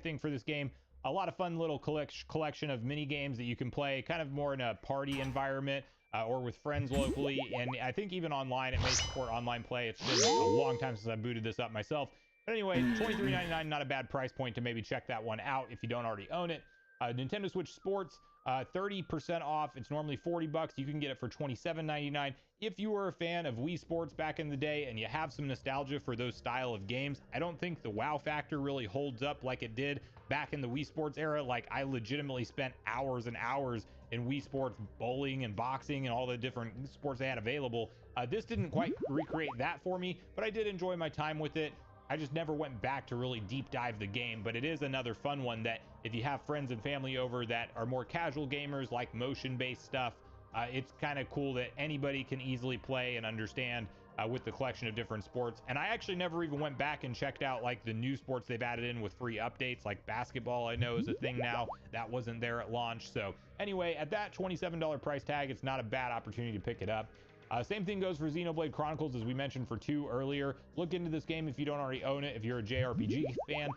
think, for this game. A lot of fun little collection of mini games that you can play kind of more in a party environment or with friends locally. And I think even online, it may support online play. It's been a long time since I booted this up myself. But anyway, $23.99, not a bad price point to maybe check that one out if you don't already own it. Nintendo Switch Sports, 30% off. It's normally $40. You can get it for $27.99. If you were a fan of Wii Sports back in the day and you have some nostalgia for those style of games, I don't think the wow factor really holds up like it did back in the Wii Sports era. Like, I legitimately spent hours and hours in Wii Sports, bowling and boxing and all the different sports they had available. This didn't quite recreate that for me, but I did enjoy my time with it. I just never went back to really deep dive the game, but it is another fun one that if you have friends and family over that are more casual gamers, like motion-based stuff, it's kind of cool that anybody can easily play and understand with the collection of different sports. And I actually never even went back and checked out like the new sports they've added in with free updates, like basketball. I know is a thing now that wasn't there at launch. So anyway, at that $27 price tag, it's not a bad opportunity to pick it up. Same thing goes for Xenoblade Chronicles, as we mentioned for 2 earlier. Look into this game if you don't already own it. If you're a JRPG fan,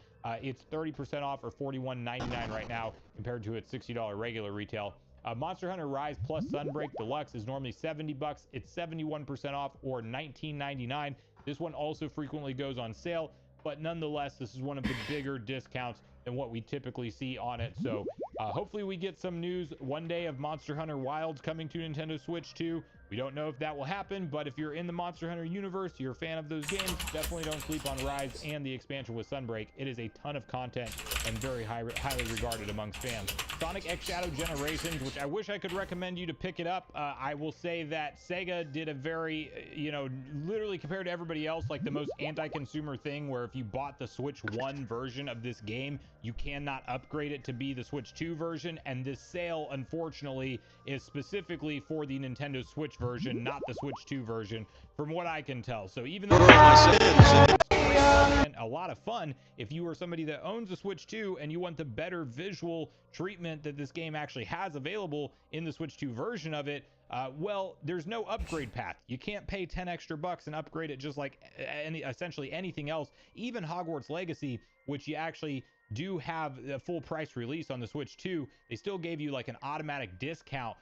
it's 30% off or $41.99 right now compared to its $60 regular retail. Monster Hunter Rise plus Sunbreak Deluxe is normally $70. It's 71% off or $19.99. This one also frequently goes on sale, but nonetheless, this is one of the bigger discounts than what we typically see on it. So hopefully we get some news one day of Monster Hunter Wilds coming to Nintendo Switch 2. We don't know if that will happen, but if you're in the Monster Hunter universe, you're a fan of those games, definitely don't sleep on Rise and the expansion with Sunbreak. It is a ton of content and very highly regarded amongst fans. Sonic X Shadow Generations, which I wish I could recommend you to pick it up. I will say that Sega did a very, literally compared to everybody else, like the most anti-consumer thing, where if you bought the Switch 1 version of this game, you cannot upgrade it to be the Switch 2 version. And this sale, unfortunately, is specifically for the Nintendo Switch version, not the Switch 2 version, from what I can tell. So even though it's a lot of fun, if you are somebody that owns a Switch 2 and you want the better visual treatment that this game actually has available in the Switch 2 version of it, well, there's no upgrade path. You can't pay 10 extra bucks and upgrade it just like essentially anything else. Even Hogwarts Legacy, which you actually do have a full price release on the Switch 2, they still gave you like an automatic discount,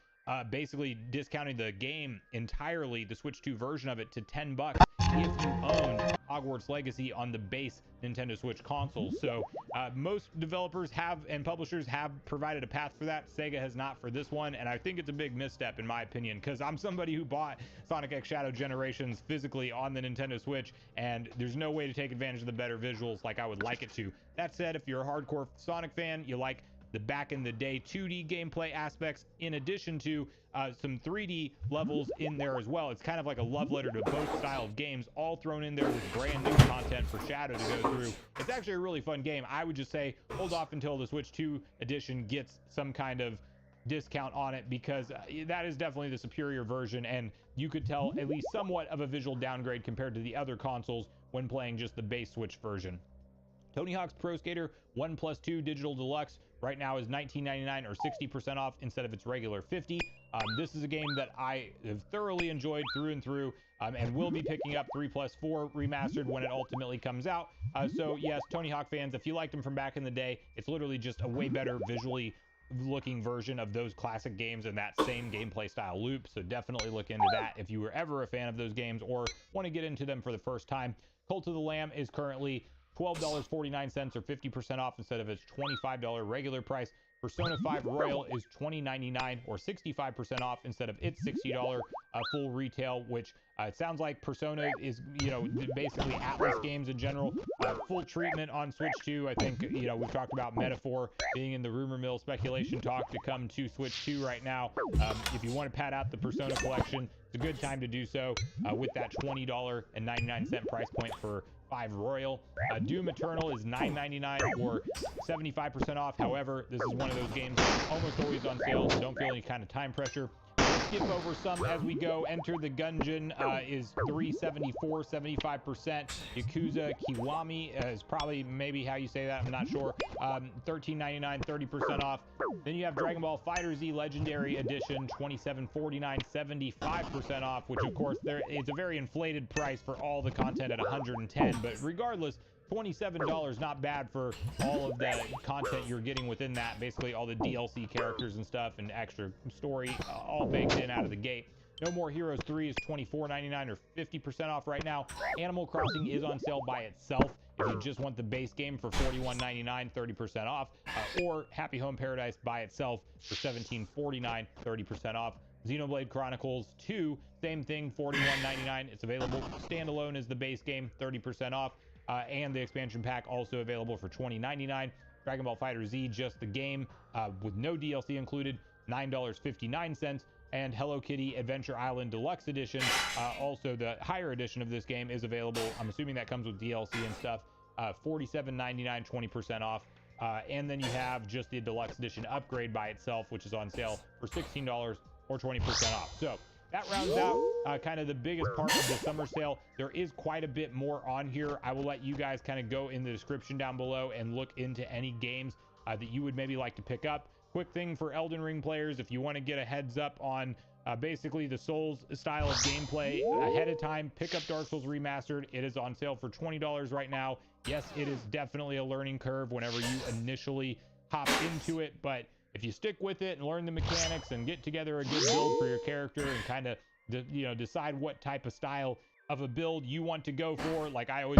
basically discounting the game entirely, the Switch 2 version of it, to $10 if you own Hogwarts Legacy on the base Nintendo Switch console. So most developers have and publishers have provided a path for that. Sega has not for this one, and I think it's a big misstep in my opinion, because I'm somebody who bought Sonic X Shadow Generations physically on the Nintendo Switch, and there's no way to take advantage of the better visuals like I would like it to. That said, if you're a hardcore Sonic fan, you like the back in the day 2D gameplay aspects in addition to some 3D levels in there as well. It's kind of like a love letter to both style of games, all thrown in there with brand new content for Shadow to go through. It's actually a really fun game. I would just say hold off until the Switch 2 edition gets some kind of discount on it, because that is definitely the superior version, and you could tell at least somewhat of a visual downgrade compared to the other consoles when playing just the base Switch version. Tony Hawk's Pro Skater 1+2 Digital Deluxe right now is $19.99 or 60% off instead of its regular $50. This is a game that I have thoroughly enjoyed through and through, and will be picking up 3+4 remastered when it ultimately comes out. So yes, Tony Hawk fans, if you liked them from back in the day, it's literally just a way better visually looking version of those classic games and that same gameplay style loop. So definitely look into that if you were ever a fan of those games or want to get into them for the first time. Cult of the Lamb is currently $12.49 or 50% off instead of its $25 regular price. Persona 5 Royal is $20.99 or 65% off instead of its $60 full retail, which it sounds like Persona is, basically Atlas games in general. Full treatment on Switch 2. I think, we've talked about Metaphor being in the rumor mill speculation talk to come to Switch 2 right now. If you want to pad out the Persona collection, it's a good time to do so with that $20.99 price point for 5 Royal. Doom Eternal is $9.99 or 75% off. However, this is one of those games that's almost always on sale, so don't feel any kind of time pressure. Skip over some as we go. Enter the Gungeon is $3.74, 75%. Yakuza Kiwami is probably maybe how you say that, I'm not sure. $13.99, 30% off. Then you have Dragon Ball FighterZ Legendary Edition, $27.49, 75% off, which of course it's a very inflated price for all the content at $110, but regardless, $27, not bad for all of the content you're getting within that. Basically all the DLC characters and stuff and extra story all baked in out of the gate. No More Heroes 3 is $24.99 or 50% off right now. Animal Crossing is on sale by itself. If you just want the base game for $41.99, 30% off, or Happy Home Paradise by itself for $17.49, 30% off. Xenoblade Chronicles 2, same thing, $41.99. It's available standalone as the base game, 30% off, and the expansion pack also available for $20.99. Dragon Ball FighterZ, just the game with no DLC included, $9.59. And Hello Kitty Adventure Island Deluxe Edition, also the higher edition of this game, is available. I'm assuming that comes with DLC and stuff. $47.99, 20% off. And then you have just the Deluxe Edition upgrade by itself, which is on sale for $16 or 20% off. So that rounds out kind of the biggest part of the summer sale. There is quite a bit more on here. I will let you guys kind of go in the description down below and look into any games that you would maybe like to pick up. Quick thing for Elden Ring players, if you want to get a heads up on basically the Souls style of gameplay ahead of time, pick up Dark Souls Remastered. It is on sale for $20 right now. Yes, it is definitely a learning curve whenever you initially hop into it, but if you stick with it and learn the mechanics and get together a good build for your character and kind of decide what type of style of a build you want to go for, like I always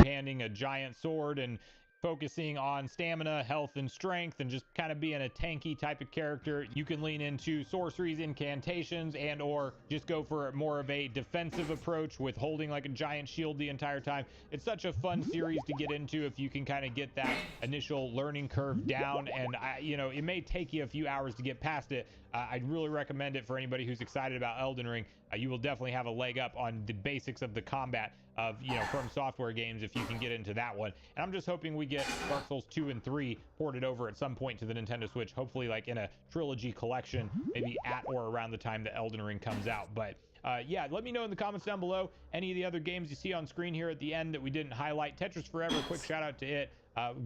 handing a giant sword and focusing on stamina, health, and strength, and just kind of being a tanky type of character. You can lean into sorceries, incantations, and or just go for more of a defensive approach with holding like a giant shield the entire time. It's such a fun series to get into if you can kind of get that initial learning curve down, and it may take you a few hours to get past it. I'd really recommend it for anybody who's excited about Elden Ring. You will definitely have a leg up on the basics of the combat of From Software games if you can get into that one. And I'm just hoping we get Dark Souls 2 and 3 ported over at some point to the Nintendo Switch, hopefully like in a trilogy collection, maybe at or around the time that Elden Ring comes out. But yeah, let me know in the comments down below any of the other games you see on screen here at the end that we didn't highlight. Tetris Forever, quick shout out to it.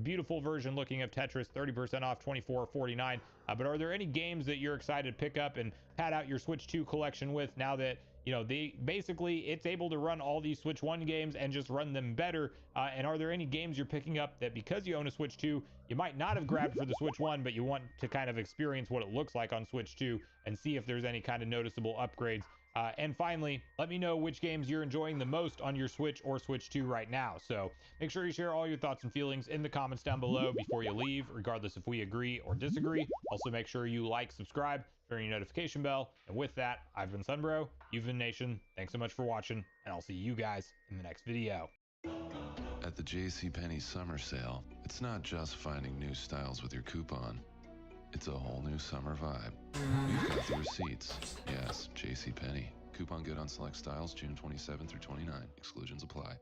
Beautiful version looking of Tetris, 30% off, $24.49. But are there any games that you're excited to pick up and pad out your Switch 2 collection with now that it's able to run all these Switch 1 games and just run them better? And are there any games you're picking up that because you own a Switch 2, you might not have grabbed for the Switch 1, but you want to kind of experience what it looks like on Switch 2 and see if there's any kind of noticeable upgrades? And finally, let me know which games you're enjoying the most on your Switch or Switch 2 right now. So make sure you share all your thoughts and feelings in the comments down below before you leave, regardless if we agree or disagree. Also, make sure you like, subscribe, turn your notification bell. And with that, I've been Sunbro, you've been Nation. Thanks so much for watching, and I'll see you guys in the next video. At the JCPenney summer sale, it's not just finding new styles with your coupon. It's a whole new summer vibe. We've got the receipts. Yes, JCPenney. Coupon good on select styles June 27 through 29. Exclusions apply.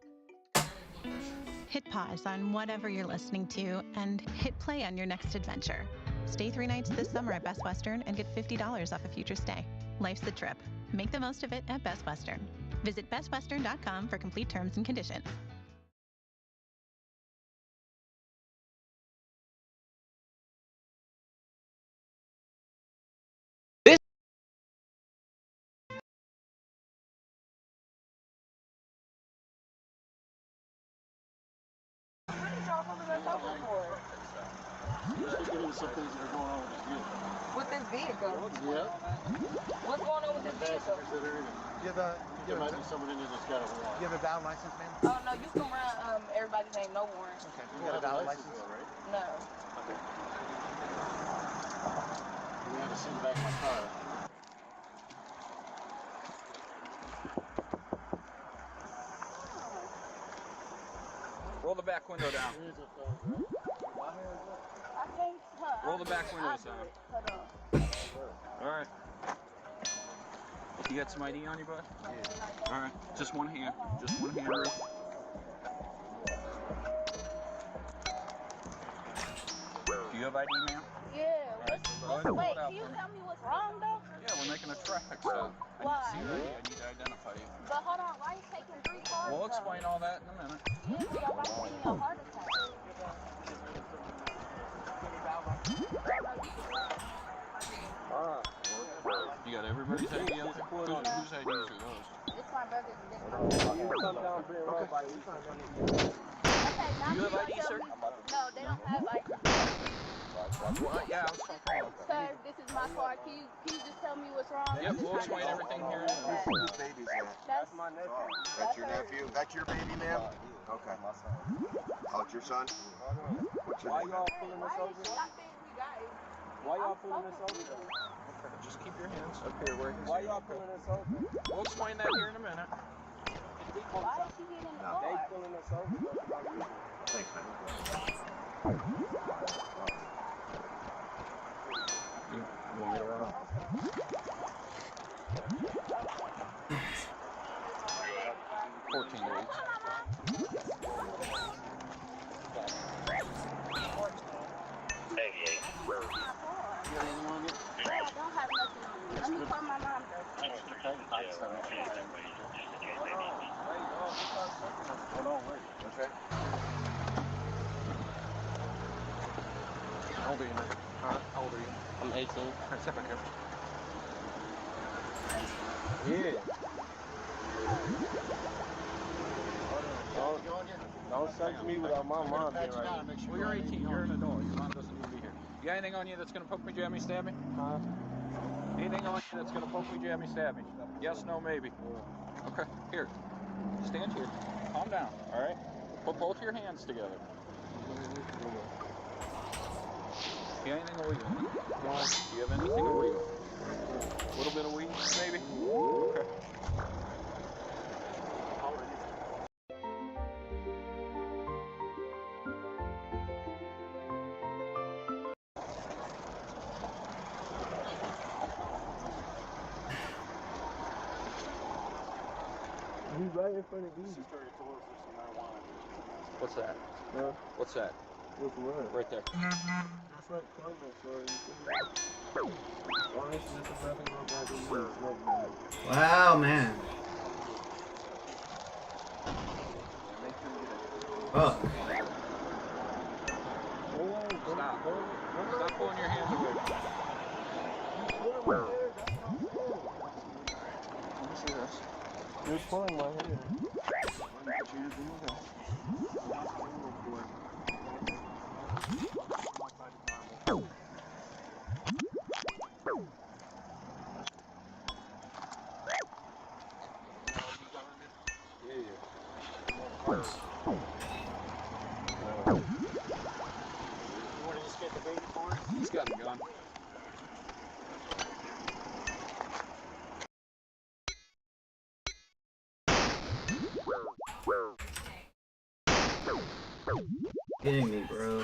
Hit pause on whatever you're listening to and hit play on your next adventure. Stay 3 nights this summer at Best Western and get $50 off a future stay. Life's the trip. Make the most of it at Best Western. Visit bestwestern.com for complete terms and conditions. Some things that are going on with this vehicle. With this vehicle? Yeah. What's going on with this vehicle? There might be someone in there that's got a warrant. You have a valid license, man? Oh, no, you can run everybody's name, no warrant. Okay. You got a valid license? Though, right? No. Okay. We had to send back my car. Roll the back window down. Roll the back windows down. Alright. You got some ID on you, bud? Yeah. Alright. Just one hand. Just one hand, Ruth. Do you have ID, ma'am? Yeah. Wait, can you tell me what's wrong, though? Yeah, we're making a traffic stop. Why? I need to see your ID. I need to identify you. But hold on, why are you taking 3 cars? We'll explain all that in a minute. Yeah, but y'all about to give me a heart attack. You got everybody's ID out there? Whose IDs are those? It's my brother's. This my brother. Okay, now Do you have you're ID, telling sir? me- No, they don't have ID. Well, yeah, I was talking. Sir, this is my car. Can you just tell me what's wrong? Yep, we'll explain everything here. Whose baby's that? That's my nephew. That's your nephew? That's your baby, ma'am? Okay. Oh, it's your son? What's your name? Why y'all pulling this over? Just keep your hands up here where Why y'all pulling this over? We'll explain that here in a minute. Why is she getting in the car? They pulling us over. Thanks, man. You want me to run off? 14 weeks. Let me call my mom though. Okay. How old are you, man? Huh? How old are you? I'm 18. Step back here. Yeah. Don't search me without my mom being right. Well, you're 18. You're an adult. Your mom doesn't need to be here. You got anything on you that's going to poke me, jab me, stab me? Huh? Anything on you that's going to poke me, jab me, stab me? Yes, no, maybe. Okay, here. Stand here. Calm down, all right? Put both your hands together. You got anything illegal? No. Do you have anything illegal? A little bit of weed, maybe? Okay. He's right in front of you. What's that? Huh? What's that? What's what? Right there. That's like coming for you. Honestly, that's nothing about the weed. Wow, man. Fuck. Stop. Stop pulling your hands away. Let me see this. You're pulling my hair. He's got a gun. Kidding me, bro.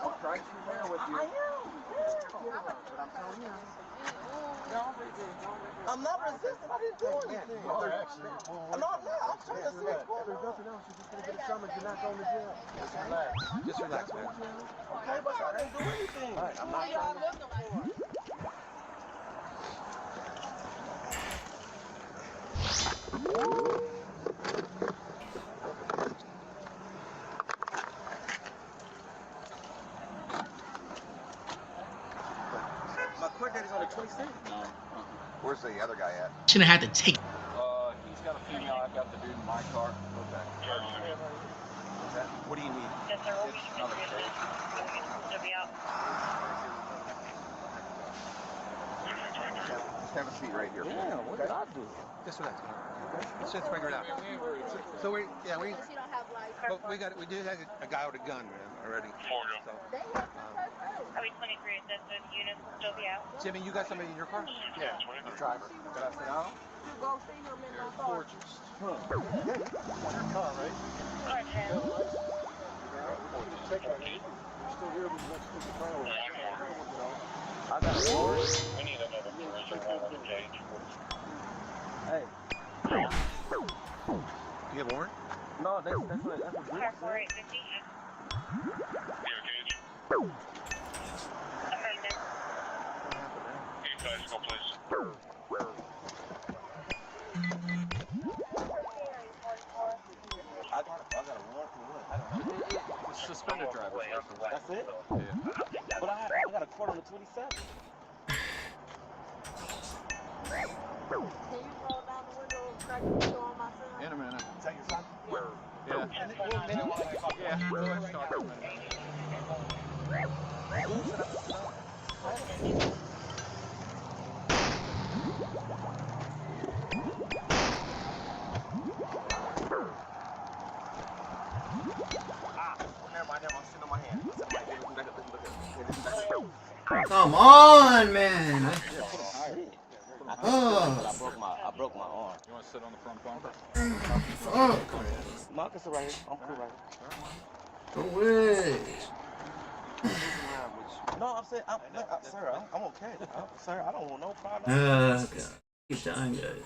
I'll try to there with you. I am. But I'm telling you. I'm not resisting. I didn't do anything. You are actually. I'm not. I'm trying to see what's going There's on. nothing else. You're just going to get a summons. You're not going to jail. Just relax. Just relax, man. Okay, but I didn't do anything. All right, I'm not trying to. My court date is on the 26th. No. Where's the other guy at? Shouldn't have had to take. He's got a female. I've got the dude in my car. Okay. What do you need? Yes, sir. We'll be out. Have a seat right here. Yeah, what did I do? Just relax. Let's just figure it out. So we did have a guy with a gun, man, already. So, Highway 23 says the units will still be out. Jimmy, you got somebody in your car? Yeah, The driver. Can I sit down? You go see him in my car. Gorgeous. Your car, right? I got a warrant. We need another cruiser on the gauge. Hey. You have a warrant? No, that's what Bruce Car said. 4850. Yeah, gauge. Affirmative. Guys, go please. I got a warrant for what? I don't know. Suspended driver's license. That's it? Yeah. But I got a court on the 27th. Can you roll down the window and crack the window on my son? In a minute. Take your son. Yeah. Yeah, we'll let you talk to him in a minute. Never mind, I'm sitting on my hand. Come on, man. I broke my arm. You want to sit on the front bumper? No, I can sit right here. I'm cool right Go away. here. No, I'm saying, sir, I'm okay. Sir, I don't want no problem. Okay. Keep dying, guys.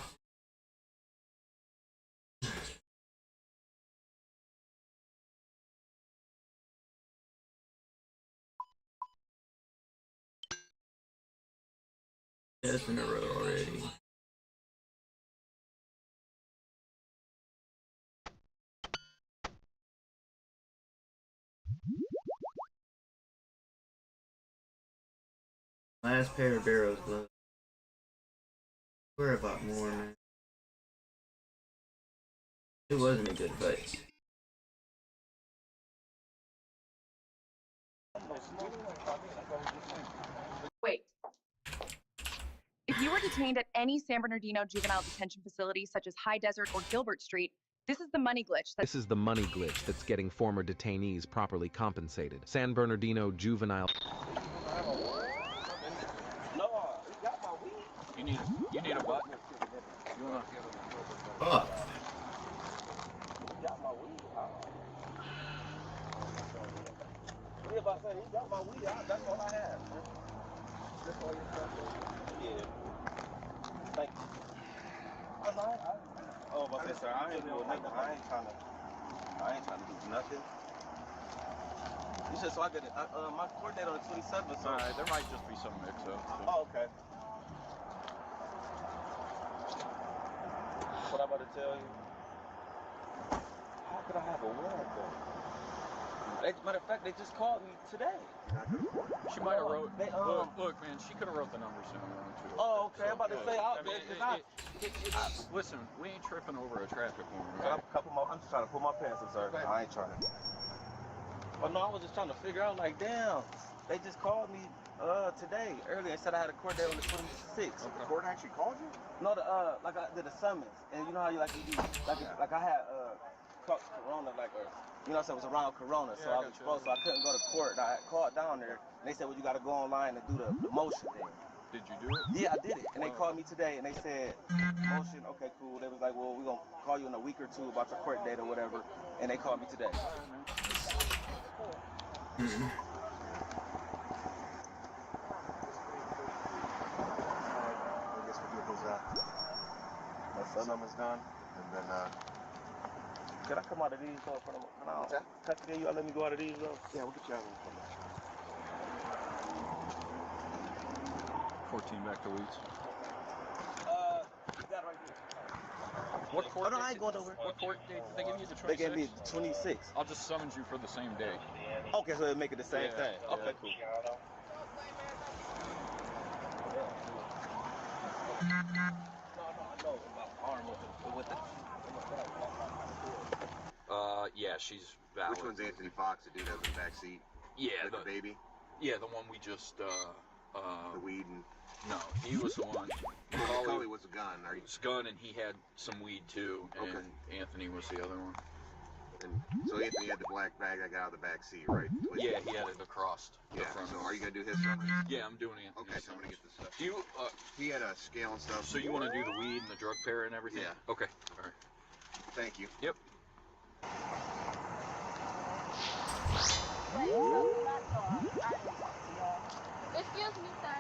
That's in a row already. Last pair of barrels left. We're about more, man. It wasn't a good fight. Wait. If you were detained at any San Bernardino juvenile detention facility such as High Desert or Gilbert Street, this is the money glitch. This is the money glitch that's getting former detainees properly compensated. San Bernardino juvenile. No, you got my weed. You need a button. You want to? Fuck. You got my weed. Yeah, but I said, you got my weed. That's all I have. That's all you got. Yeah. Thank you. Oh, but I said, sir, I ain't doing nothing. I ain't trying to do nothing. You said, so I get it. My court date on the 27th, so. Alright, there might just be some mix-up. Oh, okay. What I'm about to tell you. How could I have a warrant though? Matter of fact, they just called me today. She might have wrote. They, look, man, she could have wrote the numbers down wrong too. Oh, okay. I'm about to say, listen, we ain't tripping over a traffic warrant. Right? I'm just trying to pull my pants up, sir. I ain't trying to. Oh no, I was just trying to figure out, like, damn, they just called me today earlier and said I had a court date on the 26th. The court actually called you? No, like I did a summons, and you know how you like you do, like I had caught Corona, like you know, so it was around Corona, so I was exposed, so I couldn't go to court. And I called down there, and they said, well, you got to go online and do the motion thing. Did you do it? Yeah, I did it, and they called me today, and they said, motion, okay, cool. They was like, well, we're gonna call you in a week or two about your court date or whatever, and they called me today. Mm-hmm. I guess we'll get his summons done, and then Can I come out of these though? Can you let me go out of these though? yeah, we'll get you out of the 14 back to Weeds. That right here. What court? Oh, no, I ain't going nowhere. What court date did they give you? The 26th? They gave me 26. I'll just summons you for the same day. Okay, so they make it the same thing. Okay, cool. Yeah, Yeah, she's valid. Which one's Anthony Fox, the dude that was in the back seat? Yeah, the baby. Yeah, the one we just the weed and. No, he was the one. Macaulay was a gun. It was gun, and he had some weed too. And Anthony was the other one. And so Anthony had the black bag that got out of the back seat, right? Twisted. Yeah, he had it across the front. So are you gonna do his summary? Yeah, I'm doing Anthony's. Okay, so I'm gonna get this stuff. Do you? He had a scale and stuff. So you want to do the weed and the drug pair and everything? Yeah. Okay. All right. Thank you. Yep. Excuse me, sir.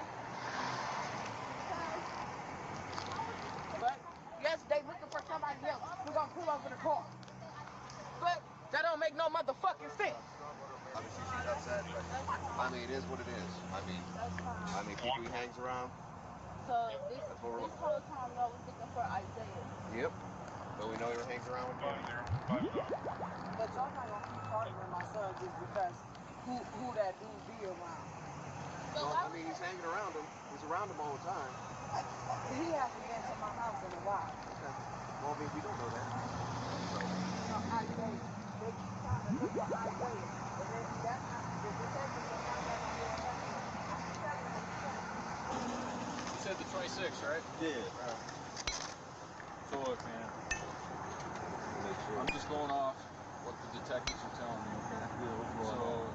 But yes, they looking for somebody else. We're gonna pull over the car. But that don't make no motherfucking sense. Obviously she's upset, but I mean, it is what it is. I mean, people he hangs around. So this whole time I was looking for Isaiah. Yep. But we know he hangs around with him. But y'all not gonna keep targeting my son just because who that dude be around. Well, I mean, he's hanging around him. He's around him all the time. He hasn't been to my house in a while. Okay. Well, I mean, we don't know that. No, Isaiah. They keep trying to look for Isaiah. And then that's not the detective is not gonna be You said the 26th, right? Yeah. So look, man. I'm just going off what the detectives are telling me, okay? So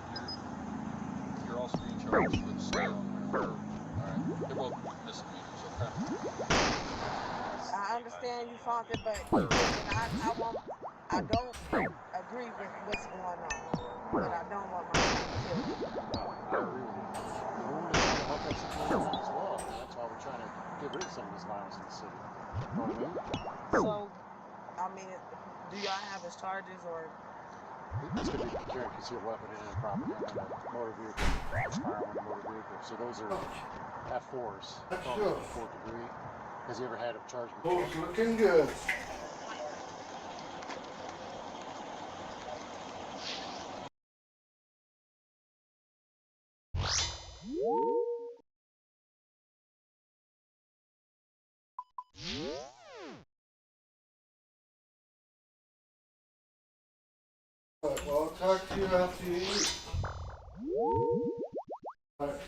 you're also being charged with scale and murder. Alright. They're both misdemeanors, okay? I understand you found it, but I don't agree with what's going on. But I don't want my son killed. I agree with you. We want to help us as well. That's why we're trying to get rid of some of this violence in the city. You know what I mean? So, I mean, do y'all have his charges or? It's going to be carrying concealed weapon and improper and a motor vehicle, firearm and motor vehicle. So those are F4s. That's good. Fourth degree. Has he ever had a charge before? Oh, looking good. Well, I'll talk to you after you eat. All right.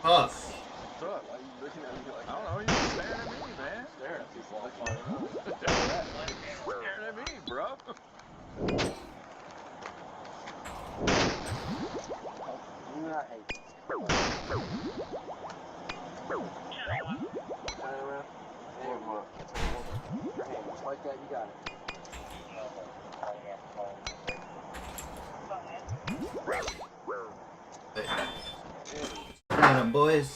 Up. What's up? Why are you looking at me like that? I don't know, you're staring at me, man. Staring at people all the time. Staring at me, bro. I hate this. Turn around. Just like that, you got it. Got 'em, boys.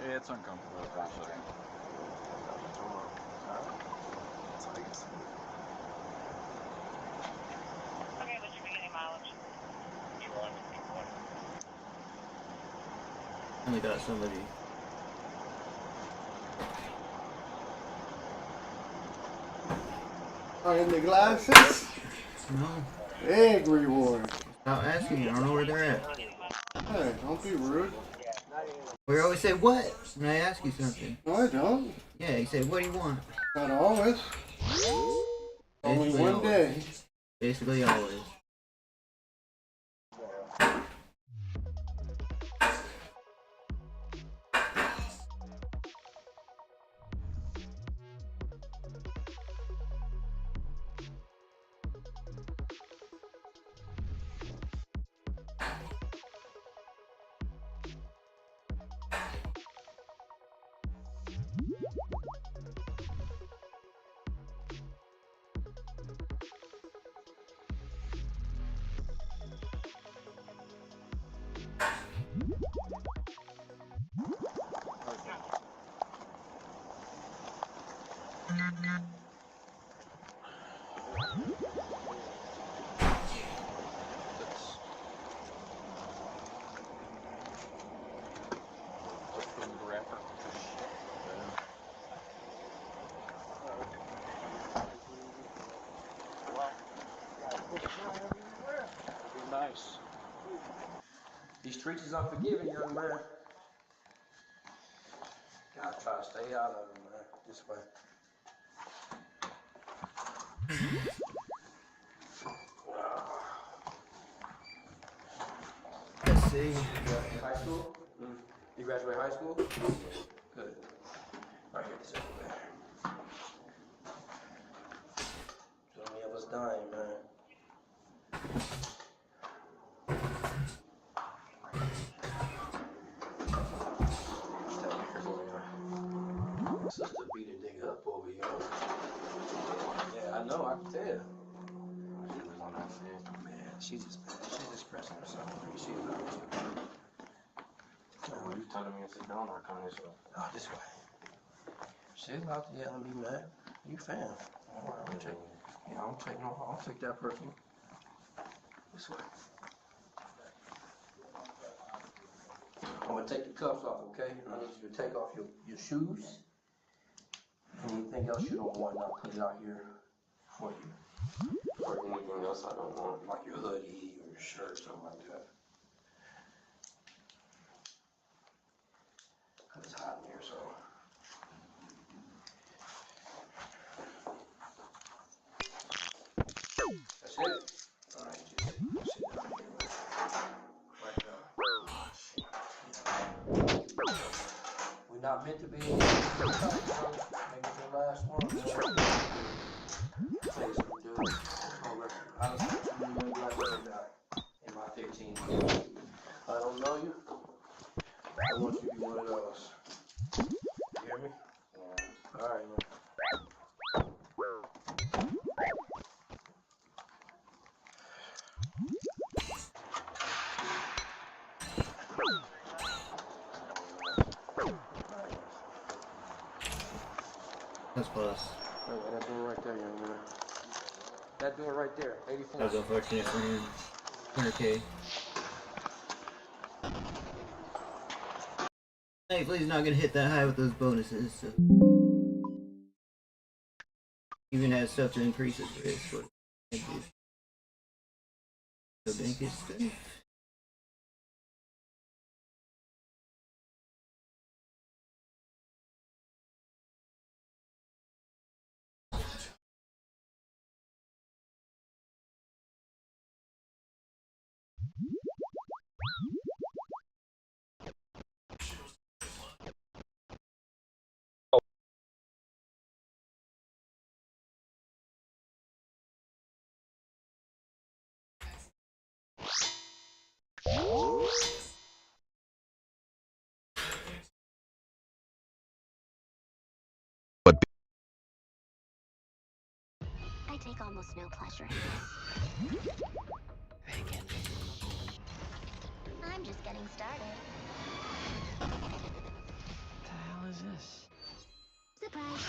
Yeah, it's uncomfortable for a second. Okay, what's your beginning mileage? Only got somebody. In the glasses? No. Egg reward. Stop asking me. I don't know where they're at. Hey, don't be rude. We always say what when I ask you something. No, I don't. Yeah, you say, what do you want? Not always. Only Basically one always. day. Basically always. These streets is unforgiving, young man. Gotta try to stay out of them, man. This way. Let's see. You graduated high school? You graduated high school? Good. Right here, this over there. So many of us dying, man. Sister beat a nigga up over you. Yeah, I know, I can tell. She was on that shit. Man, she's just expressing herself. She's not. Well, you telling me to sit down or come this way? Oh, this way. She's about to yell at me, man. You fam. I'm taking. Yeah, I'll take that personal. This way. I'm gonna take the cuffs off, okay? I need you to take off your shoes. Anything else you don't want, I'll put it out here for you. Or anything else I don't want? Like your hoodie or your shirt, something like that. Cause it's hot in here, so. That's it? Alright, just sit down here. Right now. We're not meant to be in this. Maybe it's the last one. Please, dude. I don't think you knew black girl died in my 15 years. I don't know you. I want you to be one of those. You hear me? Alright, man. That's close. That door right there, young man. That door right there, 84. That was unfortunate for him. 100K. Thankfully, he's not gonna hit that high with those bonuses. So. Even has stuff to increase his risk. What the bank is safe. I take almost no pleasure in this. Vacant. I'm just getting started. What the hell is this? Surprise.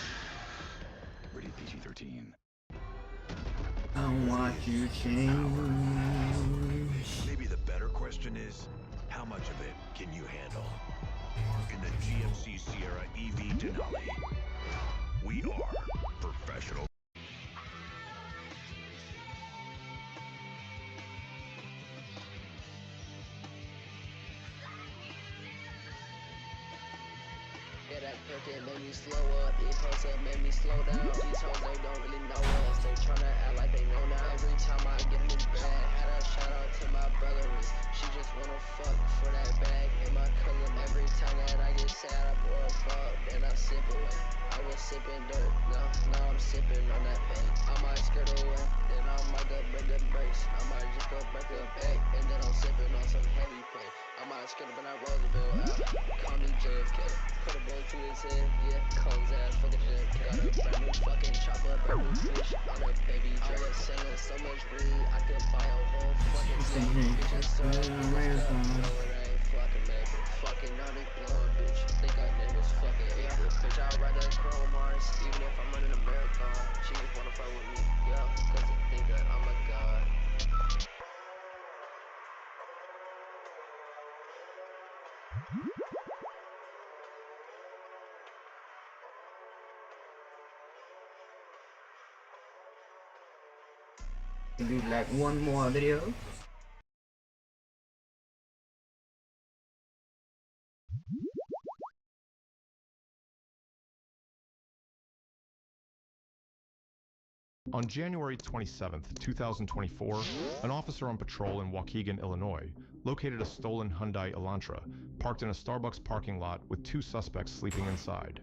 Rated PG-13. I'll watch you change. Maybe the better question is, how much of it can you handle? In the GMC Sierra EV Denali, we are professional. Yeah, that perk it made me slow up. These hoes up made me slow down. These hoes, they don't really know us. They tryna act like they know now. Every time I get a new bag, had a shout out to my brother. She just wanna fuck for that bag in my color. Every time that I get sad, I pour a fuck, then I sip away. I was sipping dirt, now I'm sipping on that bank. I might skirt away, then I might go break the brakes. I might just go break the back, and then I'm sipping on some heavy pain. I might skirt up in that Roosevelt out. Call me JFK. Put a bullet to his head, yeah, call his ass fucking JFK. Got a brand new fucking chopper, brand new fish on a baby Drake. I was selling so much weed, I could buy a whole fucking thing. Bitches throwing me up, no it ain't fucking make it. Fucking on it, blowing bitch. Think I niggas fucking yeah. Bitch, I'd rather chrome Mars, even if I'm running a marathon. She just wanna fuck with me, yeah, cause they think that I'm a god. Do like one more video. On January 27, 2024, an officer on patrol in Waukegan, Illinois, located a stolen Hyundai Elantra parked in a Starbucks parking lot with 2 suspects sleeping inside.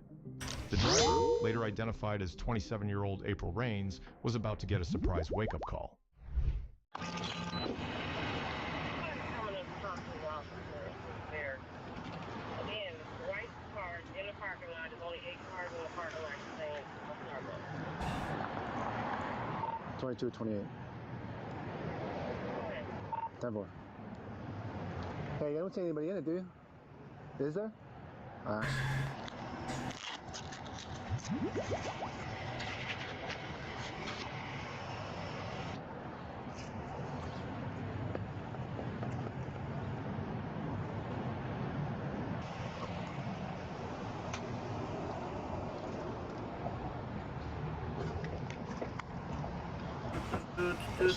The driver, later identified as 27-year-old April Rains, was about to get a surprise wake-up call. Again, white cars in the parking lot. There's only 8 cars in the parking lot saying Starbucks. 22, 28. 10-4. Hey, I don't see anybody in it, do you? Is there? Alright.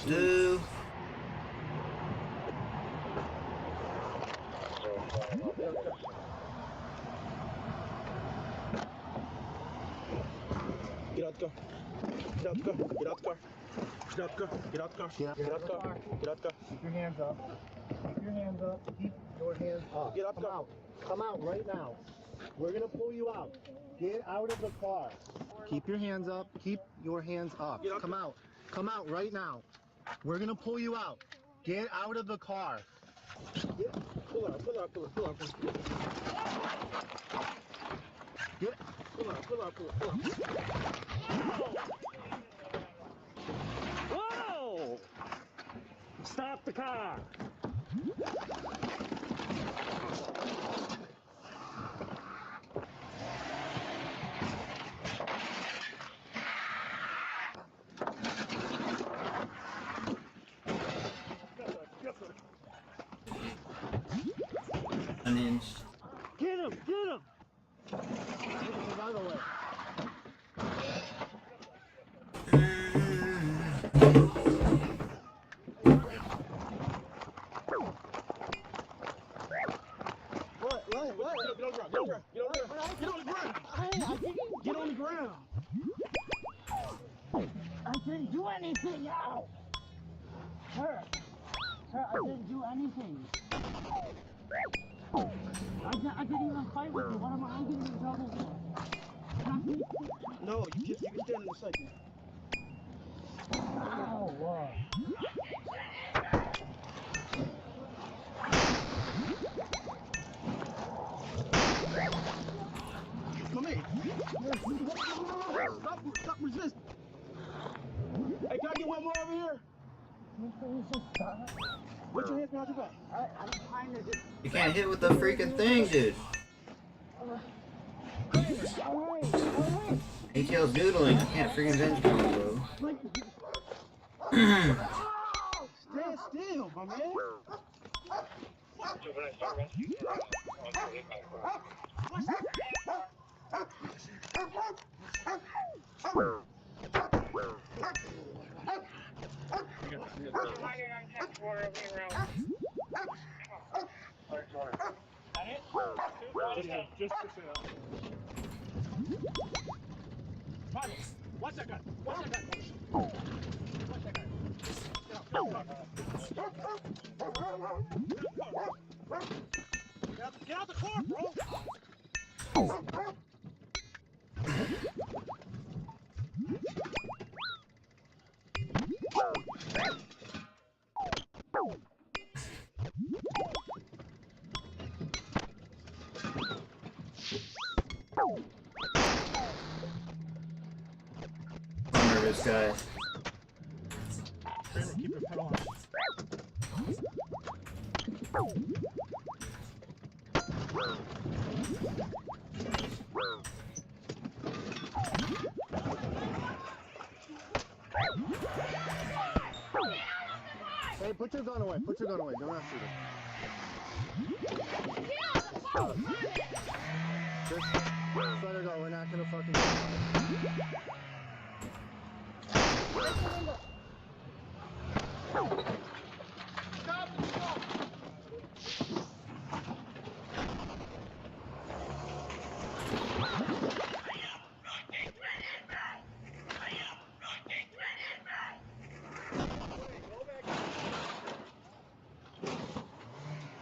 Do. Get out the car. Get out the car. Get out the car. Get out the car. Get out the car. Get out the car. Get out the car. Keep your hands up. Keep your hands up. Keep your hands up. Get out the car. Out. Come out right now. We're gonna pull you out. Get out of the car. Keep your hands up. Keep your hands up. Come out. Come out right now. We're gonna pull you out. Get out of the car. Pull out. Pull out. Pull out. Pull out. Get. Pull out. Pull out. Pull out. Pull out. Whoa! Stop the car. Unhinged. Get him! Get him! By the way. What? Get on the ground. Get on the ground. Get on the ground. I didn't do anything, ow! Sir, I didn't do anything. I didn't even fight with you. What am I getting in trouble for? No, you can stand in a second. Oh, wow. Come here. Stop resisting. Hey, can I get one more over here? Put your hands behind your back. I'm trying to just... You can't hit with the freaking thing, dude. ATL's doodling. You can't freaking bench combo. Stand still, my man. Just sit up. What's that gun? What's that gun? What's that gun? Get out the car, bro! Under this guy. Keep your foot on. Hey, put your gun away. Put your gun away. Don't have to shoot it. Just let her go. We're not gonna fucking.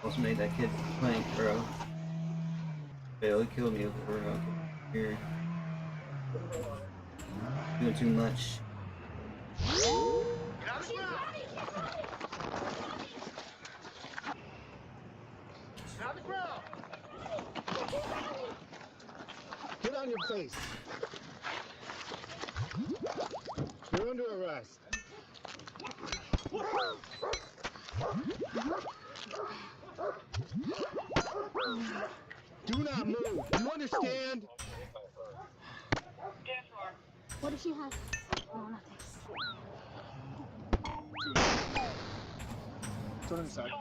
Almost made that kid plank, bro. Barely killed me with the bro. Here. Doing too much. Get on your face. You're under arrest. Do not move. Do you understand? What does she have? Oh, nothing. Turn inside.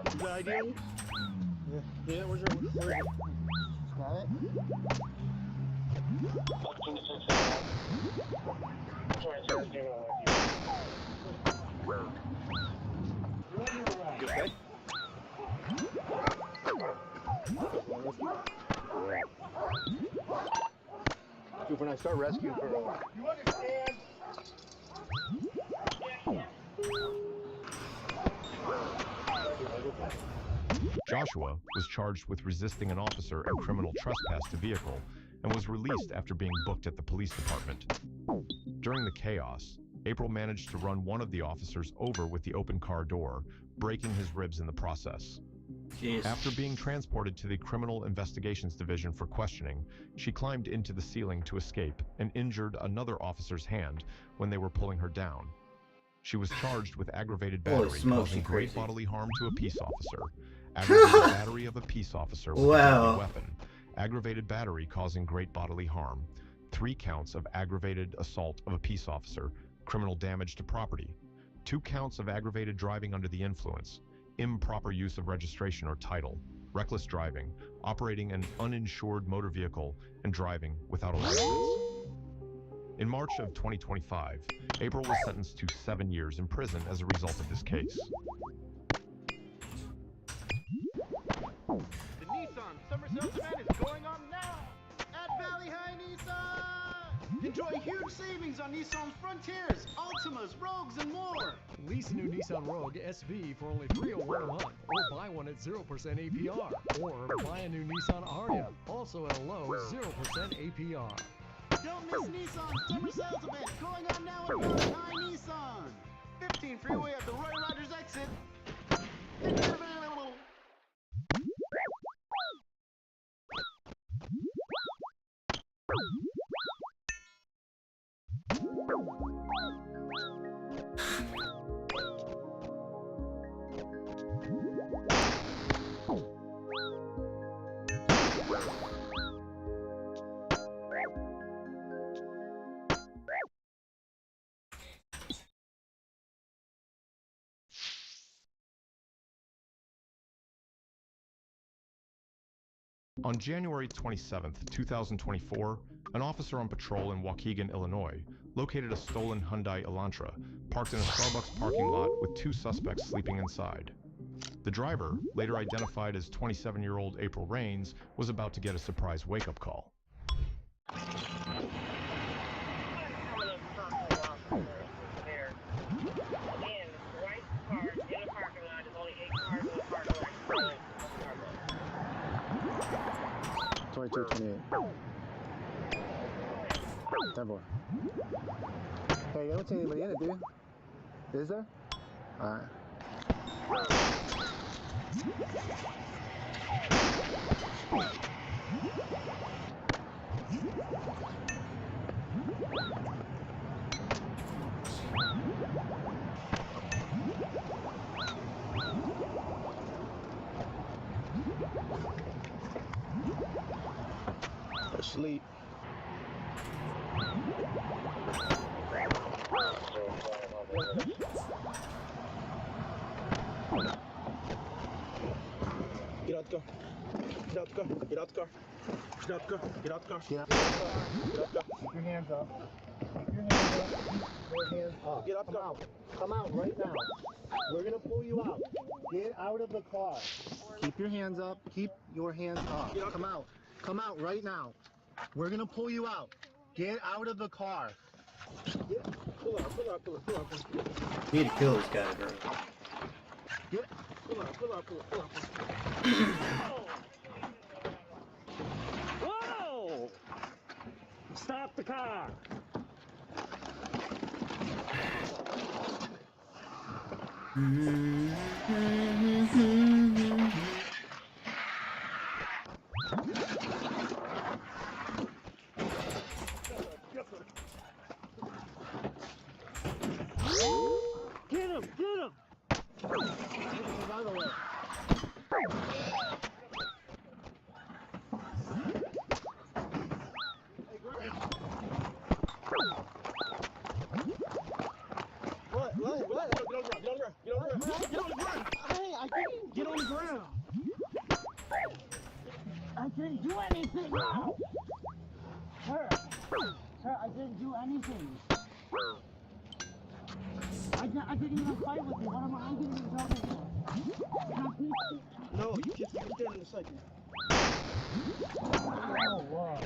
Is that ideal? Yeah, where's your... Got it? You okay? Dude, when I start rescuing for you understand? Joshua was charged with resisting an officer and criminal trespass to vehicle and was released after being booked at the police department. During the chaos, April managed to run one of the officers over with the open car door, breaking his ribs in the process. Jeez. After being transported to the Criminal Investigations Division for questioning, she climbed into the ceiling to escape and injured another officer's hand when they were pulling her down. She was charged with aggravated battery causing great bodily harm to a peace officer, aggravated battery of a peace officer with a deadly weapon, aggravated battery causing great bodily harm, 3 counts of aggravated assault of a peace officer, criminal damage to property, 2 counts of aggravated driving under the influence, improper use of registration or title, reckless driving, operating an uninsured motor vehicle, and driving without a license. In March of 2025, April was sentenced to 7 years in prison as a result of this case. The Nissan Summer Sales event is going on now at Valley High Nissan! Enjoy huge savings on Nissan's Frontiers, Altimas, Rogues, and more! Lease a new Nissan Rogue SV for only $301 a month, or buy one at 0% APR, or buy a new Nissan Aria, also at a low 0% APR. Don't miss Nissan's Summer Sales event going on now at Valley High Nissan! 15 freeway at the Roy Rogers exit. Tickets available! On January 27, 2024, an officer on patrol in Waukegan, Illinois, located a stolen Hyundai Elantra parked in a Starbucks parking lot with 2 suspects sleeping inside. The driver, later identified as 27-year-old April Rains, was about to get a surprise wake-up call. Two, 28. 10-4. Hey, I don't see anybody in it, dude. Is there? Alright. Sleep. Get out the car. Get out the car. Get out the car. Get out the car. Get out the car. Get out the car. Keep your hands up. Keep your hands up. Keep your hands up. Get out the car. Out. Come out right now. We're gonna pull you out. Get out of the car. Keep your hands up. Keep your hands up. Come out. Come out right now. We're gonna pull you out. Get out of the car. Pull up. You need to kill this guy, bro. Pull up. Whoa! Stop the car. Get him! Another way. What? Get on the ground. Hey, I didn't get on the ground. I didn't do anything. No. Her, I didn't do anything. I didn't even fight with you. What am I even talking about? No, you just get there in a second. Oh, wow.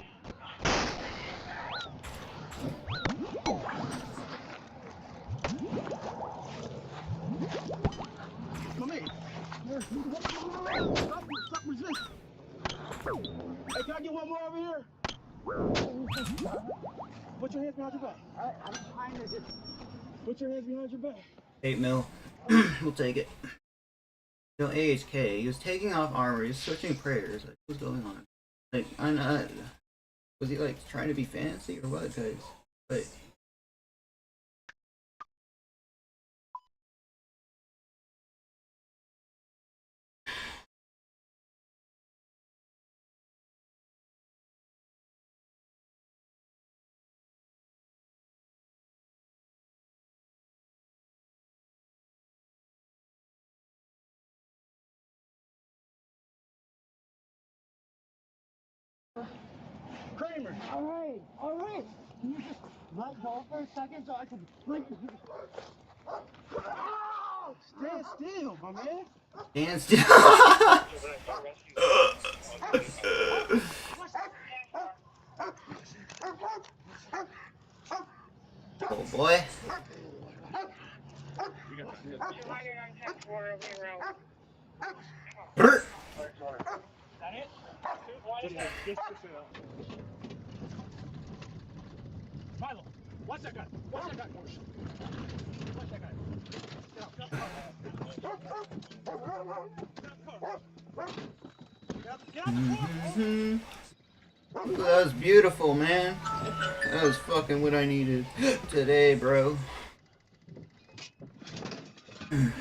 Come here. Stop resisting. Hey, can I get one more over here? Put your hands behind your back. I'm behind this. Put your hands behind your back. 8 mil. We'll take it. You know, AHK. He was taking off armor. He was searching prayers. Like, what's going on? Like, I'm not. Was he like trying to be fancy or what? Guys, like. Kramer! Alright! Can you just let go for a second so I can... Stand still, my man! Stand still! Oh boy. Brr. Milo, watch that guy. Watch that guy, Porsche. Watch that guy. Ooh, that was beautiful, man. That was fucking what I needed today, bro. I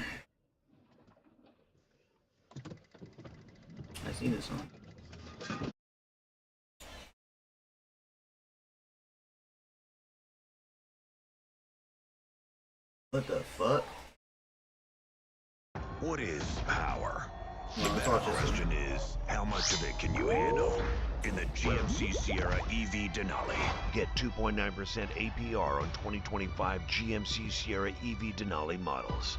seen this one. What the fuck? What is power? The No, better question is, how much of it can you handle? In the GMC Sierra EV Denali, get 2.9% APR on 2025 GMC Sierra EV Denali models.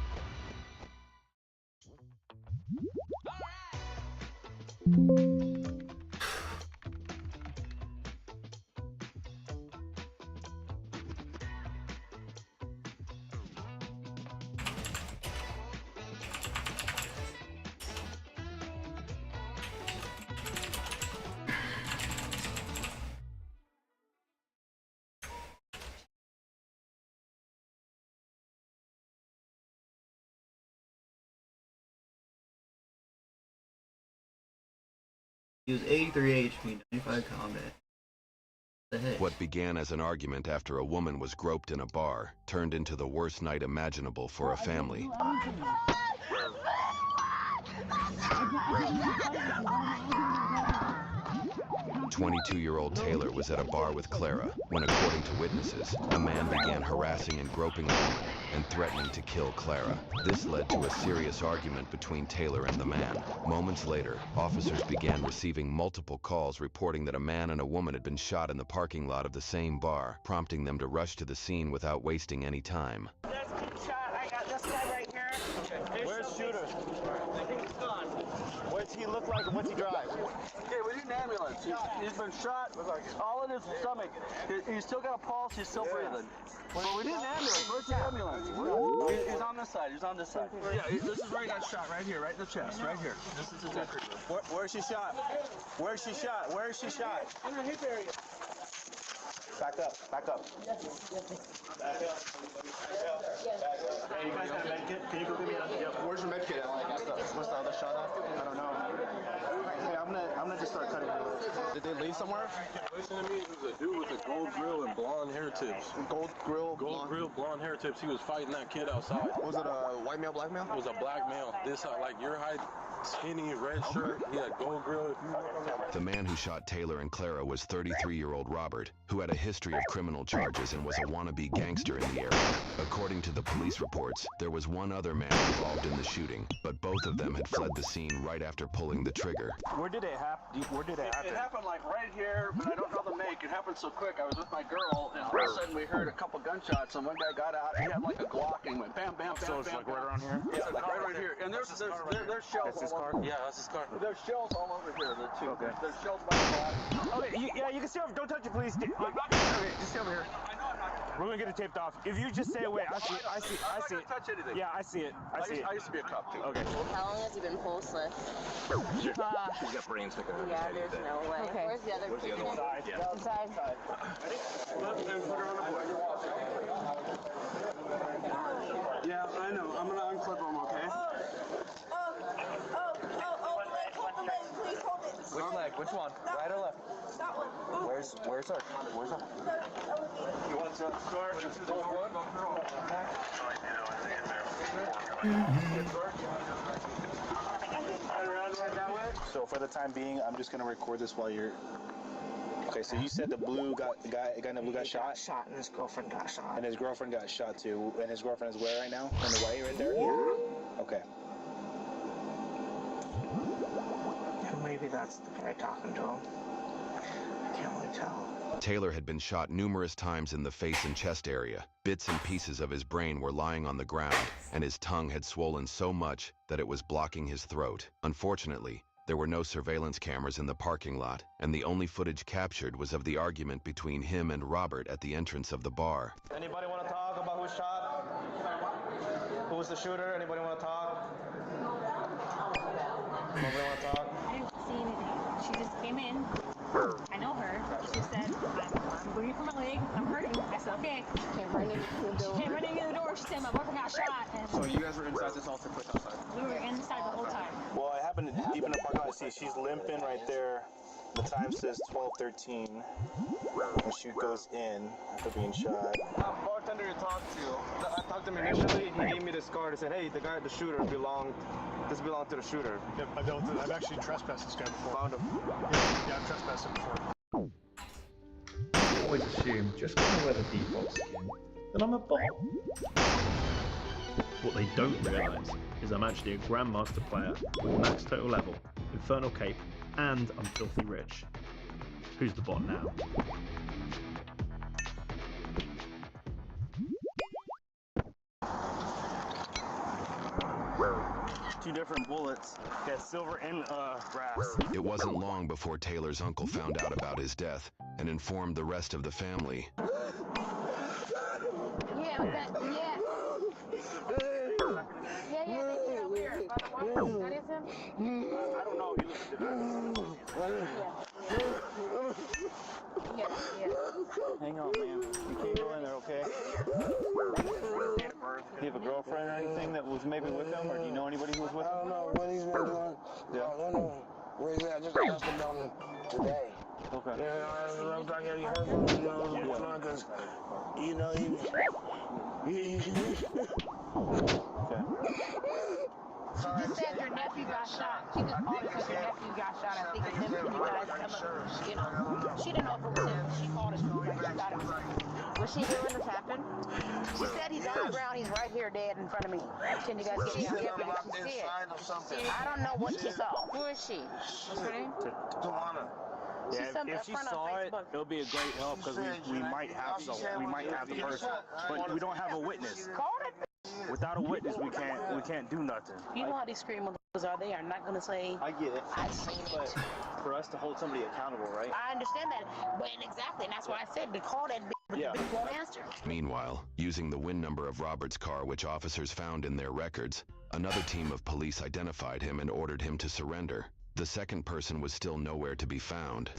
Use 83 HP, 95 combat. The heck? What began as an argument after a woman was groped in a bar turned into the worst night imaginable for a family. 22-year-old Taylor was at a bar with Clara when, according to witnesses, a man began harassing and groping the woman and threatening to kill Clara. This led to a serious argument between Taylor and the man. Moments later, officers began receiving multiple calls reporting that a man and a woman had been shot in the parking lot of the same bar, prompting them to rush to the scene without wasting any time. That's been shot. I got this guy right here. Where's Shooter? I think he's gone. Where's What's he look like and what's he drive? Yeah, we need an ambulance. He's been shot all in his stomach. He's still got a pulse. He's still breathing. But we need an ambulance. Where's the ambulance? He's on this side. He's on this side. Yeah, this is where he got shot. Right here, right in the chest. Right here. This is his entry. Where's she shot? Where's she shot? Where is she shot? In the hip area. Back up. Back up. Back up. Back up. Hey, you guys got a med kit? Can you go give me a... Yep. Where's your med kit at? What's the other shot at? I don't know. Hey, I'm gonna just start cutting her. Did they leave somewhere? Listen to me. It was a dude with a gold grill and blonde hair tips. Gold grill, blonde hair tips. He was fighting that kid outside. Was it a white male, black male? It was a black male. This like your height, skinny, red shirt. He had gold grill. If you look on that. The man who shot Taylor and Clara was 33-year-old Robert, who had a history of criminal charges and was a wannabe gangster in the area. According to the police reports, there was one other man involved in the shooting, but both of them had fled the scene right after pulling the trigger. Where did it happen? It happened like right here, but I don't know the make. It happened so quick. I was with my girl, and all of a sudden we heard a couple gunshots, and one guy got out. He had like a Glock and went bam, bam, bam, So it's bam, like bam. right around here? Yeah, like right here. And there's shells all over. Yeah, that's his car. There's shells all over here. There's shells by the block. Okay, you can stay over. Don't touch it, please. Okay, just stay over here. We're gonna get it taped off. If you just stay away, I see it. I see it. Touch anything. Yeah, I see it. I used to be a cop too. Okay. How long has he been pulseless? He's got brains sticking out of his head. Yeah, there's no way. Okay. Where's the other one? Inside. Yeah. Inside. Ready? Left and put her on the board. Yeah, I know. I'm gonna unclip him, okay? Which leg? Which one? Right or left? That one. Where's her? Where's her? You want to start? So for the time being, I'm just gonna record this while you're. Okay, so you said the guy in the blue got shot? Shot and his girlfriend got shot. And his girlfriend got shot too. And his girlfriend is where right now? On the way right there? Yeah. Okay. And maybe that's the guy talking to him. I can't really tell. Taylor had been shot numerous times in the face and chest area. Bits and pieces of his brain were lying on the ground, and his tongue had swollen so much that it was blocking his throat. Unfortunately, there were no surveillance cameras in the parking lot, and the only footage captured was of the argument between him and Robert at the entrance of the bar. Anybody want to talk about who was shot? Who was the shooter? Anybody want to talk? Nobody want to talk? I didn't see anything. She just came in. I know her. She said, I'm bleeding from my leg. I'm hurting. I said, okay. She came running in the door. She said, my boyfriend got shot. And So you guys were inside this altar place outside? we were inside the whole time. Well, it happened deep in the parking lot. See, she's limping right there. The time says 12:13. And she goes in after being shot. Bartender you talked to. I talked to him initially. He gave me this card and said, hey, the shooter belonged to the shooter. Yep, I've actually trespassed this guy before. Found him. Yeah, I've trespassed him before. I always assume just because I wear the default skin, then I'm a bot. What they don't realise is I'm actually a Grandmaster player with max total level, Infernal Cape, and I'm filthy rich. Who's the bot now? Two different bullets. Got silver and brass. It wasn't long before Taylor's uncle found out about his death and informed the rest of the family. Yeah, yeah. Yeah, they came over here. That is him? I don't know. He looks Yeah. Hang on, man. You can't go in there, okay? Do you have a girlfriend or anything that was maybe with him, or do you know anybody who was with him? I don't know what he's been doing. Yeah. I don't know. Where he's at. I just got him down today. Okay. Yeah, I'm talking. You heard from him, what's going on, because, he Okay. She just said your nephew got shot. She just called and said your nephew got shot. I think it's him. Can you guys come up? You know, she didn't know if it was him. She called us. She was like, she thought it was him. Was she here when this happened? She said he's on the ground. He's right here dead in front of me. Can you guys get him? I'm locked inside or something. I don't know what she saw. Who is she? What's her name? Tawana. Yeah, if she saw it, it'll be a great help because we might have the person, but we don't have a witness. Call that bitch. Without a witness, we can't do nothing. You know how these scream motherfuckers are. They are not going to say, I get it. I've seen it. For us to hold somebody accountable, right? I understand that. But exactly, and that's why I said to call that bitch, but Yeah. the bitch won't answer. Meanwhile, using the VIN number of Robert's car, which officers found in their records, another team of police identified him and ordered him to surrender. The second person was still nowhere to be found.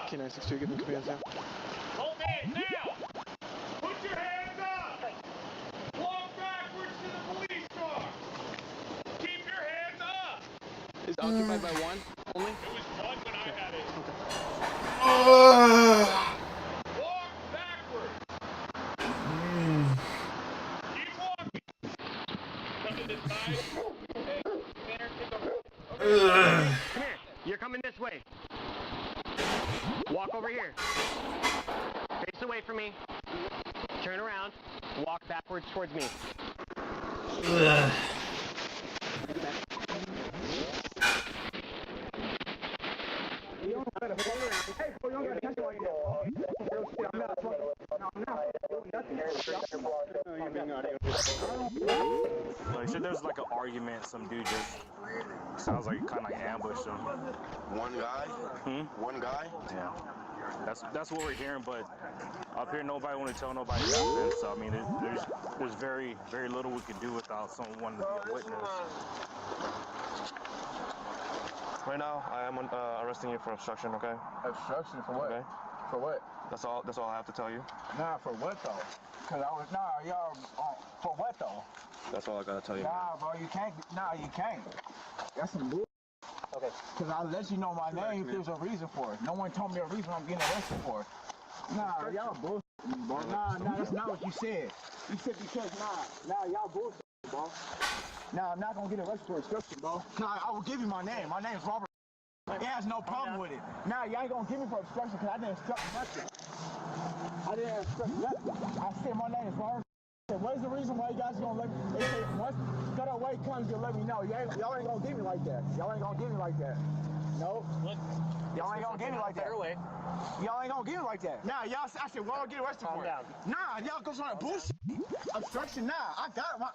Can I 62 give me commands now? Okay, now! Put your hands up! Walk backwards to the police car! Keep your hands up! Is occupied by one only? It was one when I had it. Walk backwards! Keep walking! Come to this side. Hey, Tanner, take over. Come here. You're coming this way. Walk over here. Face away from me. Turn around. Walk backwards towards me. Like, so there's like an argument, some dude just sounds like kind of like ambushed him. One guy? One guy? Yeah. That's what we're hearing, but up here nobody want to tell nobody nothing. So I mean, there's very little we can do without someone to be a witness. Right now, I am arresting you for obstruction, okay? Obstruction for what? Okay. For what? That's all I have to tell you. Nah, for what though? Cause I was y'all for what though? That's all I gotta tell you. Nah, bro, you can't. Nah, you can't. That's some bull. Okay. Cause I'll let you know my name if there's a reason for it. No one told me a reason I'm getting arrested for it. Nah, y'all bullshit, bro. Nah, that's not what you said. You said because y'all bullshit, bro. Nah, I'm not gonna get arrested for obstruction, bro. Nah, I will give you my name. My name's Robert. It has no problem with it. Nah, y'all ain't gonna give me for obstruction because I didn't obstruct nothing. I didn't obstruct nothing. I said my name is Robert. What is the reason why you guys gonna let me? They say once federal way comes, you'll let me know. Y'all ain't gonna give me like that. Y'all ain't gonna give me like that. No. What? Y'all ain't gonna give me like that. Y'all ain't gonna give me like that. Nah, y'all. I said, well, I'll get arrested for it. Nah, y'all go on bullshit. Obstruction. Nah, I got my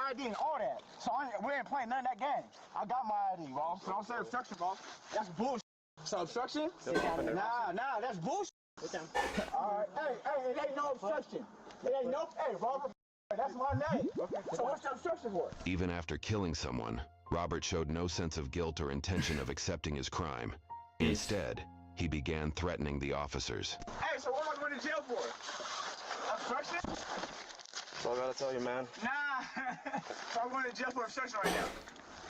ID and all that. So we ain't playing none of that game. I got my ID, bro. So don't say obstruction, bro. That's bullshit. So obstruction? Nah, that's bullshit. All right. Hey, it ain't no obstruction. It ain't no. Hey, Robert. That's my name. So what's the obstruction for? Even after killing someone, Robert showed no sense of guilt or intention of accepting his crime. Instead, he began threatening the officers. Hey, so what am I going to jail for? Obstruction? That's all I gotta tell you, man. Nah. So I'm going to jail for obstruction right now.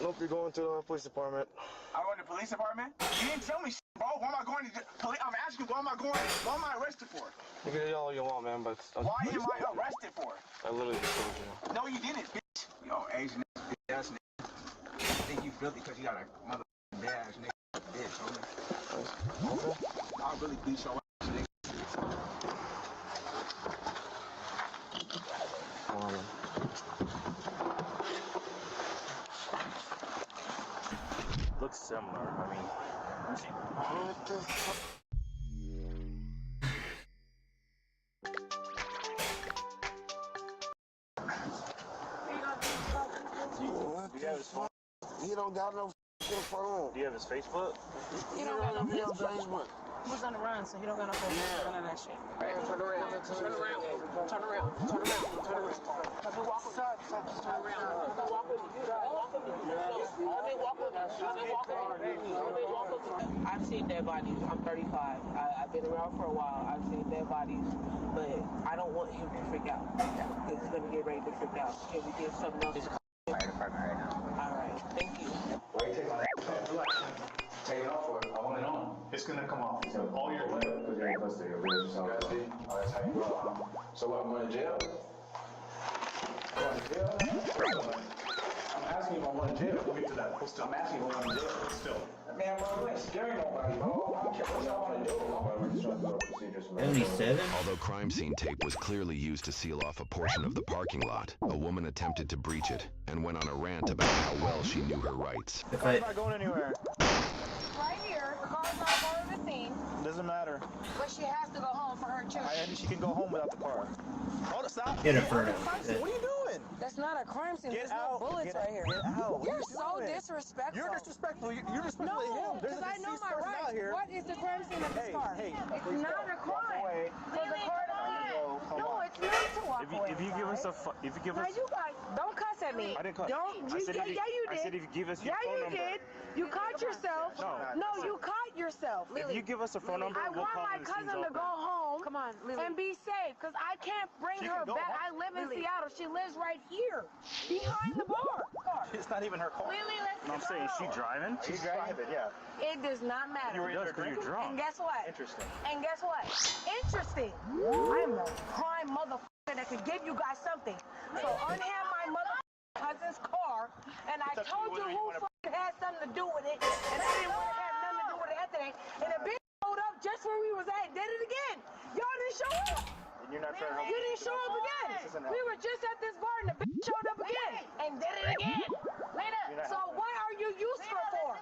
Nope, you're going to the police department. I'm going to the police department? You didn't tell me shit, bro. Why am I going to police? I'm asking you, what am I arrested for? You can do all you want, man, but... Why am I arrested for? I literally just told you. No, you didn't, bitch. Yo, Asian ass nigga. I think you filthy because you got a mother ass nigga. Bitch, homie. Okay. I'll really beat your ass, nigga. Come on, man. Looks similar. I mean, What the fuck? What the fuck? He don't got no phone. Do you have his Facebook? He don't got no Facebook. He's on the run, so he don't got no Facebook. None of that shit. Turn around. Turn around. Turn around. Turn around. Turn around. Let me walk with you. Turn around. Let me walk with you. Walk with me. Let me walk with you. Let me walk with you. Let me walk with you. I've seen dead bodies. I'm 35. I've been around for a while. I've seen dead bodies, but I don't want him to freak out. Because he's going to get ready to freak out. Can we get something else? Fire department right now. All right. Thank you. Why you take my take it off for it. I want it on. It's gonna come off. So all your clip because you're in custody. So custody. Oh, that's how you roll. So what? I'm going to jail. I'm going to jail. I'm asking if I want to jail. We'll get to that. I'm asking if I want to jail. Still. Man, bro, you ain't scaring nobody, bro. I don't care what y'all want to do. We're just trying to do our procedures. 77? Although crime scene tape was clearly used to seal off a portion of the parking lot, a woman attempted to breach it and went on a rant about how well she knew her rights. The car's not going anywhere. Right here. The car's not part of the scene. Doesn't matter. But she has to go home for her children. She can go home without the car. Hold it, stop. Get it for What are you doing? That's not a crime scene. Get There's out. no bullets right here. Get out. What You're are you so doing? disrespectful. You're disrespectful. You're disrespectful to him. There's Because a I know deceased my person rights. out here. What is the crime scene of this car? Hey, it's please not go. a crime. Walk away. So the car doesn't. No, it's not to walk away. If you give us a, if you give us, you guys don't cuss at me. I didn't cuss. Don't. I said if you, yeah, you did. I said if you give us your yeah, phone you number. did. You caught yourself. No, you caught yourself. If you give us a phone number, I we'll want call my when the cousin scene's to open. go home. Come on, and be safe, because I can't bring She her can go back. home. I live in Seattle. She lives right here, behind the bar. It's not even her car. Lily, let's No, I'm saying, is she driving? She's driving, yeah. It does not matter. You were either Because you're drunk. And guess what? Interesting. And guess what? Interesting. I'm the prime motherfucker that could give you guys something. So unhand my cousin's car, and I told you who had something to do with it, and I didn't want to have nothing to do with it yesterday. And the bitch showed up just where we was at, did it again. Y'all didn't show up. And you're not trying to help. You didn't show up again. We were just at this bar, and the bitch showed up again and did it again. So what are you useful for?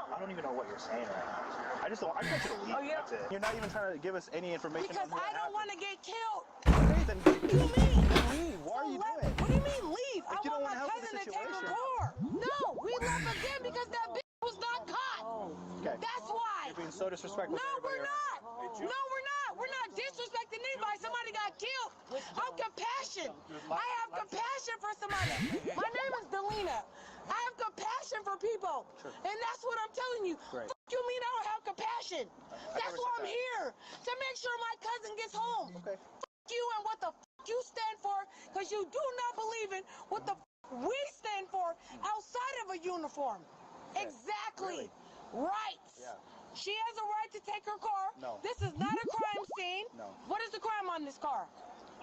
I don't even know what you're saying right now. I just want you to leave. That's it. You're not even trying to give us any information. Because I don't want to get killed. Okay, then What do you mean? Leave. Why are you doing? What do you mean leave? Like, I want my cousin to take her car. No, we left again because that bitch was not caught. Okay. That's why. You're being so disrespectful. No, we're not. No, we're not. We're not disrespecting anybody. Somebody got killed. I'm compassion. I have compassion for somebody. My name is Delina. I have compassion for people. And that's what I'm telling you. Right. Fuck you mean I don't have compassion? That's why I'm here. To make sure my cousin gets home. Okay. Fuck you and what the fuck you stand for, because you do not believe in what the fuck we stand for outside of a uniform. Okay. Exactly. Really? Rights. Yeah. She has a right to take her car. No. This is not a crime scene. No. What is the crime on this car?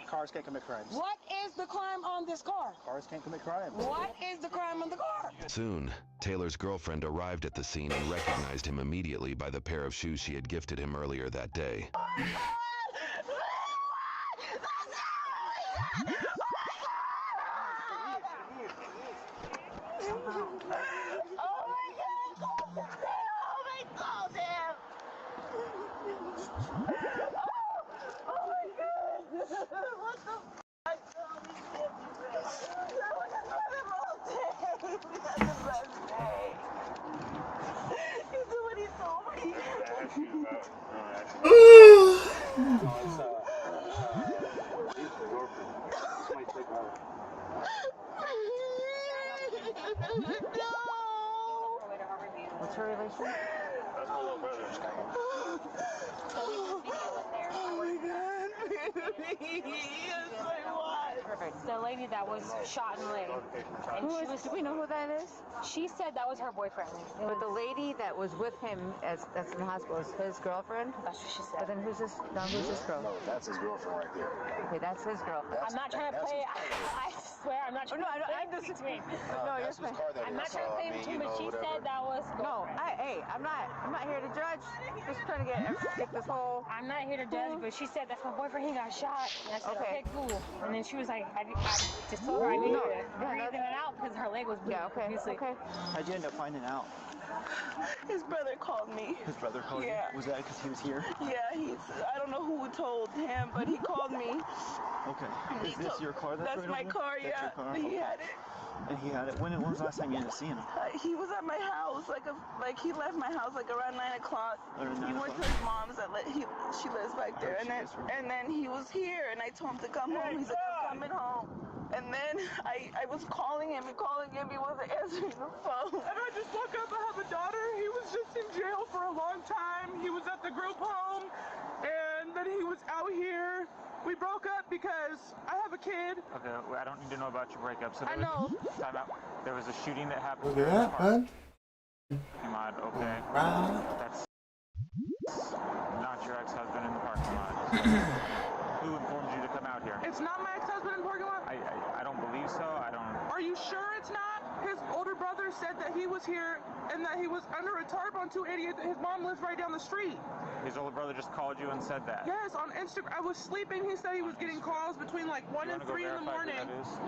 Cars can't commit crimes. What is the crime on this car? Cars can't commit crimes. What is the crime on the car? Soon, Taylor's girlfriend arrived at the scene and recognized him immediately by the pair of shoes she had gifted him earlier that day. What's her relation? That's my little brother's name. Perfect. The lady that was shot in the leg. And she was, do we know who that is? She said that was her boyfriend. But the lady that was with him that's in the hospital is his girlfriend? That's what she said. But then who's this? Now who's this girl? No, that's his girlfriend right there. Okay, that's his girlfriend. I'm not trying to play. I swear, I'm not trying to play between. No, you're fine. I'm not trying to play between, but she said that was. No, I'm not here to judge. Just trying to get this whole. I'm not here to judge, but she said that's my boyfriend. He got shot. And I said, okay, cool. And then she was like, I just told her I needed to breathe it out because her leg was bleeding. Yeah, okay, obviously. okay. How'd you end up finding out? His brother called me. His brother called you? Was that because he was here? Yeah, I don't know who told him, but he called me. Okay. Is this your car that's That's right my over car, there? yeah. That's your car? He had it. And he had it. When was the last time you ended up seeing him? He was at my house, like he left my house like around 9 o'clock. Around 9 He went to his mom's. She lives back there, and then he was here, and I told him to come home. He's like, I'm coming home. And then I was calling him and calling him. He wasn't answering the phone. And I just woke up. I have a daughter. He was just in jail for a long time. He was at the group home, and then he was out here. We broke up because I have a kid. Okay, I don't need to know about your breakup. So I know. Time out. There was a shooting that happened. Look at that, man. Ahmad, okay. Right. That's not your ex-husband in the parking lot. Who informed you to come out here? It's not my ex-husband in the parking lot? I don't believe so. I don't. Are you sure it's not? his older brother said that he was here and that he was under a tarp on 288. His mom lives right down the street. His older brother just called you and said that? Yes, on Instagram. I was sleeping. He said he was getting calls between like 1 and 3 in the morning.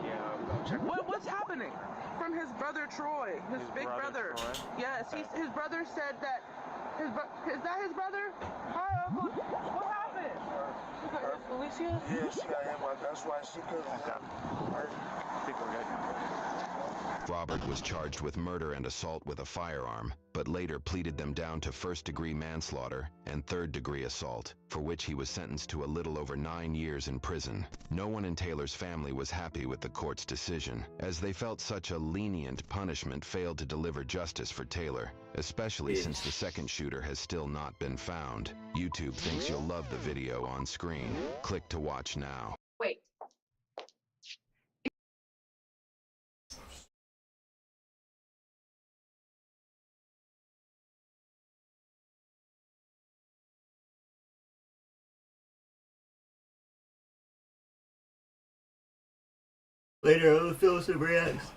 Yeah. What's happening? From his brother Troy, his big brother. Troy? Yes, his brother said that. Is that his brother? Hi, Uncle. What happened? Alicia? Yeah, she got hit by. That's why she couldn't. I think we're good. Robert was charged with murder and assault with a firearm, but later pleaded them down to first-degree manslaughter and third-degree assault, for which he was sentenced to a little over 9 years in prison. No one in Taylor's family was happy with the court's decision, as they felt such a lenient punishment failed to deliver justice for Taylor, especially since the second shooter has still not been found. YouTube thinks you'll love the video on screen. Click to watch now. Wait. Later, I will fill some reacts.